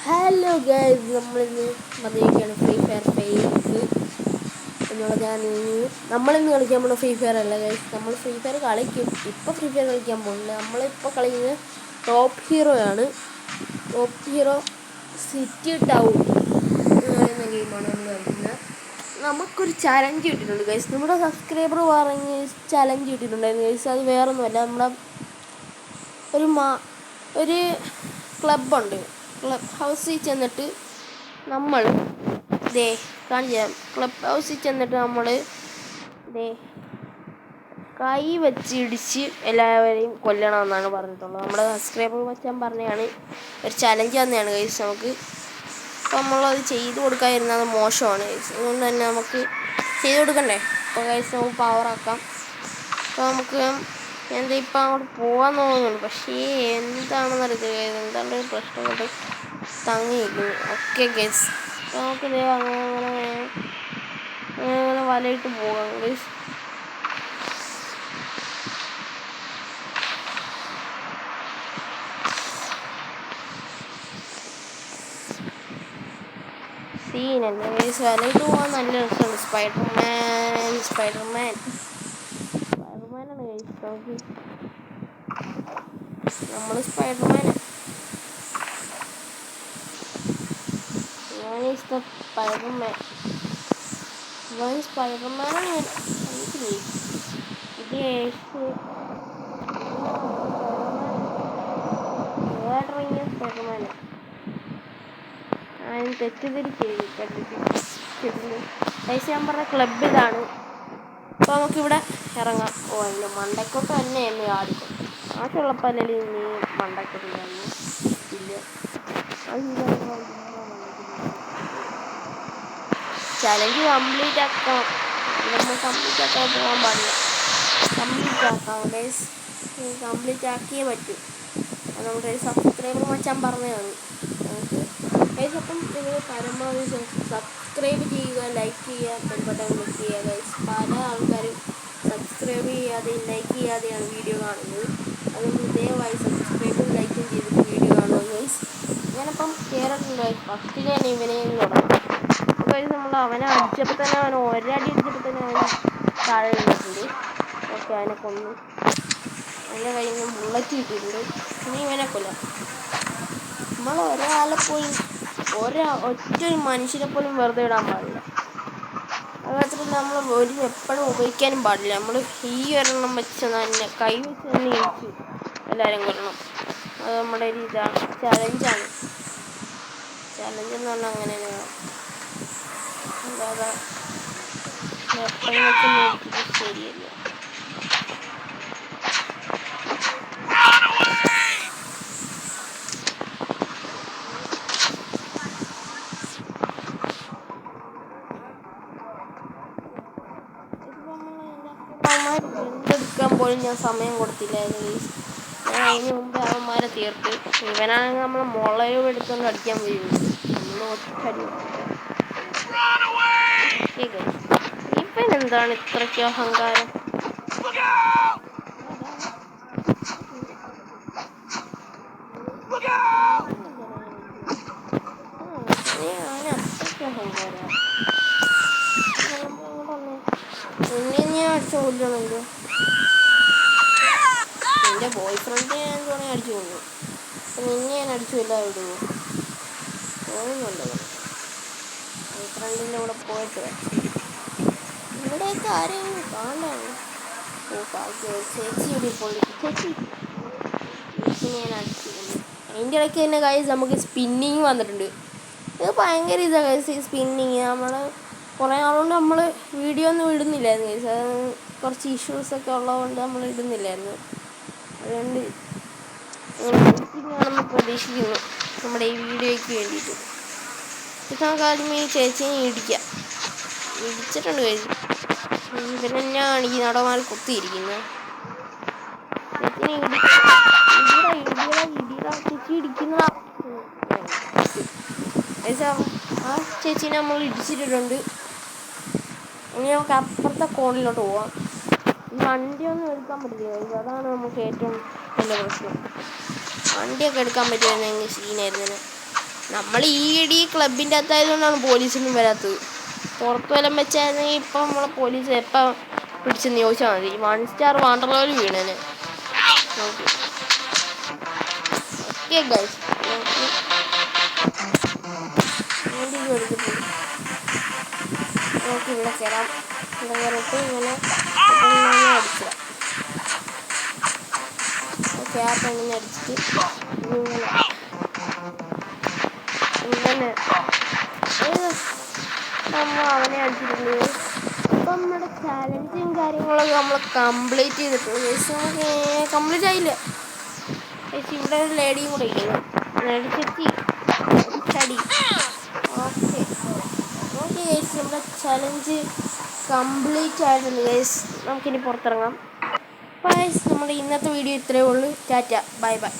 Hello guys, നമ്മളിന്ന് വന്നിരിക്കുകയാണ് free fire fake എന്നുള്ള നമ്മളിന്ന് കളിക്കാൻ പോകുന്ന ഫ്രീ ഫയർ അല്ല ഗൈസ്. നമ്മൾ ഫ്രീ ഫയർ കളിക്കും. ഇപ്പോൾ ഫ്രീ ഫയർ കളിക്കാൻ പോകുന്നില്ല. നമ്മളിപ്പോൾ കളിക്കുന്നത് ടോപ്പ് ഹീറോ ആണ്. ടോപ്പ് ഹീറോ സിറ്റി ടൗൺ എന്ന് പറയുന്ന ഗെയിമാണ് നമ്മൾ കളിക്കുന്നത്. നമുക്കൊരു ചലഞ്ച് കിട്ടിയിട്ടുണ്ട് ഗൈസ്. നമ്മുടെ സബ്സ്ക്രൈബർ പറഞ്ഞ് ചലഞ്ച് കിട്ടിയിട്ടുണ്ടായിരുന്നു ഗൈസ്. അത് വേറൊന്നുമല്ല, നമ്മുടെ ഒരു ക്ലബ്ബുണ്ട്. ക്ലബ് ഹൗസിൽ ചെന്നിട്ട് നമ്മൾ കാണിക്കാം. ക്ലബ് ഹൗസിൽ ചെന്നിട്ട് നമ്മൾ കൈ വെച്ചിടിച്ച് എല്ലാവരെയും കൊല്ലണമെന്നാണ് പറഞ്ഞിട്ടുള്ളത്. നമ്മുടെ സബ്സ്ക്രൈബർ മച്ചാൻ പറഞ്ഞതാണ്, ഒരു ചലഞ്ച് തന്നെയാണ് ഗൈസ് നമുക്ക്. അപ്പോൾ നമ്മളത് ചെയ്ത് കൊടുക്കാതിരുന്നത് മോശമാണ് ഗൈസ്. അതുകൊണ്ട് തന്നെ നമുക്ക് ചെയ്ത് കൊടുക്കണ്ടേ. അപ്പോൾ ഗൈസ് നമുക്ക് പവറാക്കാം. അപ്പോൾ നമുക്ക് ഇപ്പം അങ്ങോട്ട് പോകാൻ തോന്നുന്നുണ്ട്, പക്ഷേ എന്താണെന്ന് അറിയത്തില്ല. എന്താണ് പ്രശ്നം കൊണ്ട് തങ്ങിയിരിക്കുന്നു. ഓക്കെ ഗൈസ്, അപ്പോൾ നമുക്ക് അങ്ങനെ വലയിട്ട് പോകാം ഗൈസ്. സീനല്ലേ ഗൈസ്, വലയിട്ട് പോകാൻ നല്ല രസമുണ്ട്. സ്പൈഡർമാനാണ് ഗൈസ്. നമ്മൾ സ്പൈഡർമാനാണ്. സ്പൈഡർമാനാണ് സ്പൈഡർമാന് ഞാൻ തെറ്റിദ്ധരിച്ചിരുന്നു. ഞാൻ പറഞ്ഞ ക്ലബ് ഇതാണ്. അപ്പോൾ നമുക്കിവിടെ ഇറങ്ങാം. അതിൻ്റെ മണ്ടക്കോട്ട് തന്നെ എന്നെ ആടിക്കും. ആശുള്ളപ്പോൾ അല്ലെങ്കിൽ നീ മണ്ടക്കോട്ടില്ലായിരുന്നു ഇല്ല. ചലഞ്ച് കംപ്ലീറ്റ് ആക്കാം. നമ്മൾ കംപ്ലീറ്റ് ആക്കാൻ പോകാൻ പാടില്ല. കംപ്ലീറ്റ് ആക്കാം ഗൈസ്. കംപ്ലീറ്റ് ആക്കിയേ പറ്റൂ. അത് നമ്മുടെ ഒരു സബ്സ്ക്രൈബർ മച്ചാൻ പറഞ്ഞതാണ് നമുക്ക് ഗൈസ്. അപ്പം നിങ്ങൾ പരമാവധി സബ്സ്ക്രൈബ് ചെയ്യുക, ലൈക്ക് ചെയ്യുക, ബെൽ ബട്ടൺ ക്ലിക്ക് ചെയ്യുക ഗൈസ്. പല ആൾക്കാരും സബ്സ്ക്രൈബ് ചെയ്യാതെ ലൈക്ക് ചെയ്യാതെയാണ് വീഡിയോ കാണുന്നത്. അതുകൊണ്ട് ദയവായി സബ്സ്ക്രൈബും ലൈക്കും ചെയ്തിട്ട് വീഡിയോ കാണുക ഗൈസ്. ഞാനിപ്പം കേരളത്തിൻ്റെ ഫസ്റ്റിലെ തന്നെ ഇവനെ തുടങ്ങി. ഗൈസ് നമ്മൾ അവനെ അടിച്ചപ്പോൾ തന്നെ ഒരടി അടിച്ചപ്പോൾ തന്നെ അവൻ താഴെ വീണിട്ടുണ്ട്. ഓക്കെ, അവനെ കൊന്നു. അവൻ്റെ കയ്യിൽ നിന്ന് ബുള്ളറ്റ് കിട്ടിയിട്ടുണ്ട്. ഇനി ഇവനെ കൊല്ലാം. നമ്മൾ ഒരാളെ പോലും ഒറ്റൊരു മനുഷ്യനെ പോലും വെറുതെ ഇടാൻ പാടില്ല. അതുമാത്രമല്ല, നമ്മൾ എപ്പോഴും ഉപയോഗിക്കാനും പാടില്ല. നമ്മൾ ഈ ഒരെണ്ണം വെച്ച് തന്നെ കൈ വെച്ച് തന്നെ ഇടിച്ച് എല്ലാവരും കൊല്ലണം. അത് നമ്മുടെ ഒരു ഇതാണ്, ചലഞ്ചാണ്. ചലഞ്ച് എന്ന് പറഞ്ഞാൽ അങ്ങനെ തന്നെയാണ്. അല്ലാതെ എപ്പോഴും വെച്ച് നോക്കിയിട്ട് ശരിയല്ല. എന്തെടുക്കാൻ പോലും ഞാൻ സമയം കൊടുത്തില്ലായിരുന്നു. ഞാൻ അതിന് മുമ്പ് അവന്മാരെ തീർത്ത്. ഇവനാണെങ്കിൽ നമ്മൾ മുളയും എടുത്തുകൊണ്ട് അടിക്കാൻ വരും. നമ്മൾ ഒറ്റടി ഇവൻ എന്താണ് ഇത്രയ്ക്ക് അഹങ്കാരം? നിന്നെ ഞാൻ അടിച്ചു കൊല്ലണല്ലോ. എൻ്റെ ബോയ് ഫ്രണ്ടിനെ ഞാൻ വേണമെങ്കിൽ അടിച്ചു കൊന്നു. അപ്പം നിന്നെ ഞാൻ അടിച്ചു കൊല്ലാൻ വിടുമോ? തോന്നുന്നുണ്ടോ? ബോയ് ഫ്രണ്ടിൻ്റെ കൂടെ പോയിട്ട് ഇവിടെയൊക്കെ ആരെയും കാണാണ്. ചേച്ചി ഇവിടെ ചേച്ചിനെ ഞാൻ അടിച്ചു കൊന്നു. അതിൻ്റെ ഇടയ്ക്ക് തന്നെ ഗൈസ് നമുക്ക് സ്പിന്നിങ് വന്നിട്ടുണ്ട്. ഇത് ഭയങ്കര ഇതാണ് ഗൈസ്, ഈ സ്പിന്നിങ്. നമ്മൾ കുറേ നാളുകൊണ്ട് നമ്മൾ വീഡിയോ ഒന്നും ഇടുന്നില്ലായിരുന്നു ഗൈസ്. അത് കുറച്ച് ഇഷ്യൂസൊക്കെ ഉള്ളതുകൊണ്ട് നമ്മൾ ഇടുന്നില്ലായിരുന്നു. അതുകൊണ്ട് ആണെന്ന് പ്രതീക്ഷിക്കുന്നു നമ്മുടെ ഈ വീഡിയോയ്ക്ക് വേണ്ടിയിട്ട്. ഇപ്പം നമുക്ക് ആദ്യമേ ഈ ചേച്ചിനെ ഇടിച്ചിട്ടുണ്ട് ഗൈസ്. പിന്നെ ഞാൻ ഈ നടമാറി കുത്തിയിരിക്കുന്നത്. ചേച്ചിനെ ചേച്ചി ഇടിക്കുന്ന ആ ചേച്ചീനെ നമ്മൾ ഇടിച്ചിട്ടുണ്ട്. ഇനി നമുക്ക് അപ്പുറത്തെ കോണിലോട്ട് പോവാം. ഈ വണ്ടിയൊന്നും എടുക്കാൻ പറ്റില്ല. അതാണ് നമുക്ക് ഏറ്റവും വലിയ പ്രശ്നം. വണ്ടിയൊക്കെ എടുക്കാൻ പറ്റുമായിരുന്നെങ്കിൽ സീനായിരുന്നു. നമ്മൾ ഈ ക്ലബിൻ്റെ അകത്തായതുകൊണ്ടാണ് പോലീസൊന്നും വരാത്തത്. പുറത്ത് വല്ലം വെച്ചായിരുന്നെങ്കിൽ ഇപ്പം നമ്മളെ പോലീസ് എപ്പം പിടിച്ചെന്ന് ചോദിച്ചാൽ മതി. 1 സ്റ്റാർ വാണ്ടർലോയിൽ വീണേനെ. നോക്കി ഓക്കെ ഗൈസ്, നോക്കി ഇവിടെ കയറാം. ഇവിടെ കയറിയിട്ട് ഇങ്ങനെ അടിച്ചിടാം. ഓക്കെ, ആ പെണ്ണിനെ അടിച്ചിട്ട് ഇങ്ങനെ നമ്മൾ അവനെ അടിച്ചിട്ടുണ്ട്. അപ്പം നമ്മുടെ ചാലഞ്ചും കാര്യങ്ങളൊക്കെ നമ്മൾ കംപ്ലീറ്റ് ചെയ്തിട്ടുണ്ട്. നമുക്ക് കംപ്ലീറ്റ് ആയില്ല. ഇവിടെ ഒരു ലേഡിയും കൂടെ ഇരിക്കുന്നു. അടിച്ചെത്തി ചടി. ഓക്കെ ഓക്കെ ഗൈസ്, നമ്മുടെ ചലഞ്ച് കംപ്ലീറ്റ് ആയിട്ടുണ്ട് ഗൈസ്. നമുക്കിനി പുറത്തിറങ്ങാം. അപ്പോൾ ഗൈസ്, നമ്മുടെ ഇന്നത്തെ വീഡിയോ ഇത്രയേ ഉള്ളൂ. Tata, bye bye.